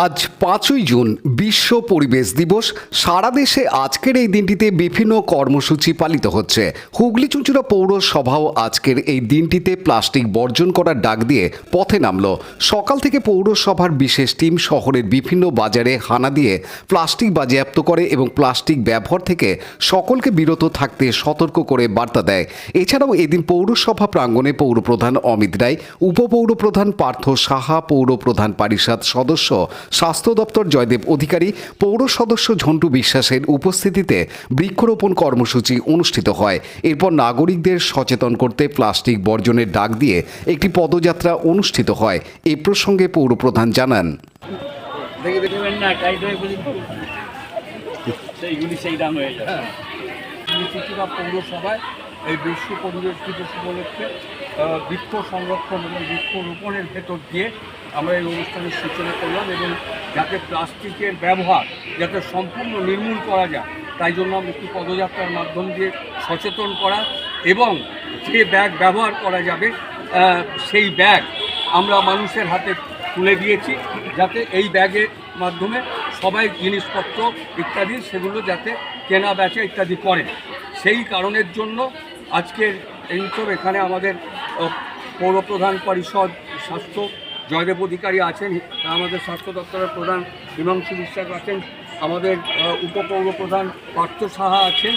আজ ৫ই জুন বিশ্ব পরিবেশ দিবস। সারা দেশে আজকের এই দিনটিতে বিভিন্ন কর্মসূচি পালিত হচ্ছে। হুগলি চুঁচুড়া পৌরসভাও আজকের এই দিনটিতে প্লাস্টিক বর্জন করার ডাক দিয়ে পথে নামল। সকাল থেকে পৌরসভার বিশেষ টিম শহরের বিভিন্ন বাজারে হানা দিয়ে প্লাস্টিক বাজেয়াপ্ত করে এবং প্লাস্টিক ব্যবহার থেকে সকলকে বিরত থাকতে সতর্ক করে বার্তা দেয়। এছাড়াও এদিন পৌরসভা প্রাঙ্গণে পৌরপ্রধান অমিত রায়, উপপৌরপ্রধান পার্থ সাহা, পৌরপ্রধান পরিষদ সদস্য স্বাস্থ্য দপ্তর জয়দেব অধিকারী, পৌর সদস্য ঝন্টু বিশ্বাসের উপস্থিতিতে বৃক্ষরোপণ কর্মসূচি অনুষ্ঠিত হয়। এরপর নাগরিকদের সচেতন করতে প্লাস্টিক বর্জনের ডাক দিয়ে একটি পদযাত্রা অনুষ্ঠিত হয়। এ প্রসঙ্গে পৌরপ্রধান জানান, পৌরসভায় এই বিশ্ব পরিবেশ দিবস উপলক্ষে বৃক্ষ সংরক্ষণ এবং বৃক্ষরোপণের ভেতর দিয়ে আমরা এই অনুষ্ঠানের সূচনা করলাম এবং যাতে প্লাস্টিকের ব্যবহার যাতে সম্পূর্ণ নির্মূল করা যায় তাই জন্য আমরা একটি পদযাত্রার মাধ্যম দিয়ে সচেতন করা এবং যে ব্যাগ ব্যবহার করা যাবে সেই ব্যাগ আমরা মানুষের হাতে তুলে দিয়েছি, যাতে এই ব্যাগের মাধ্যমে সবাই জিনিসপত্র ইত্যাদি সেগুলো যাতে কেনা বেচা ইত্যাদি করে। সেই কারণের জন্য আজকের এই উৎসব এখানে আমাদের পৌরপ্রধান পরিষদ স্বাস্থ্য জয়দেব অধিকারী আছেন, আমাদের স্বাস্থ্য দপ্তরের প্রধান হিমাংশু বিশ্বাস আছেন, আমাদের উপপৌরপ্রধান পার্থ সাহা আছেন,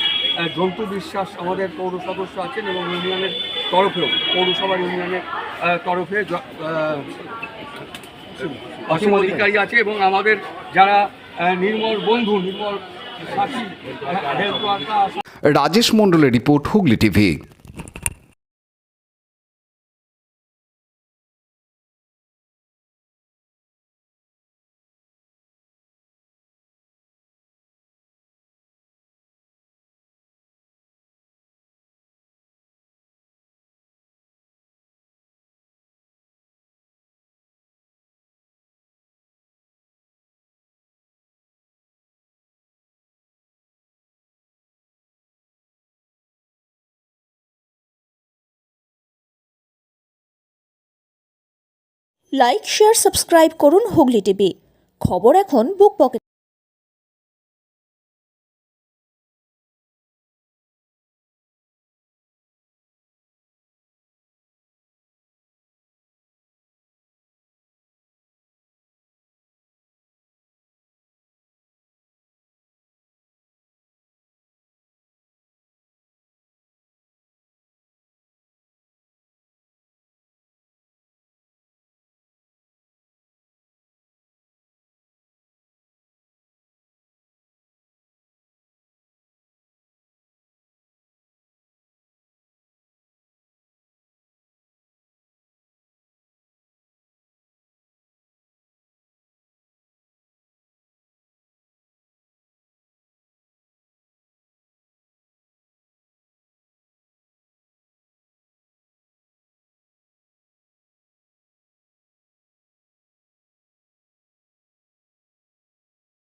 ঝন্টু বিশ্বাস আমাদের পৌর সদস্য আছেন এবং ইউনিয়নের তরফেও পৌরসভার ইউনিয়নের তরফে অসীম অধিকারী আছে এবং আমাদের যারা নির্মল বন্ধু নির্মল সাথী হেলথ ওয়ার্কার। রাজেশ মণ্ডলের report, Hooghly TV. Like, share, subscribe করুন হুগলি টিভি। খবর এখন বুক পকেট।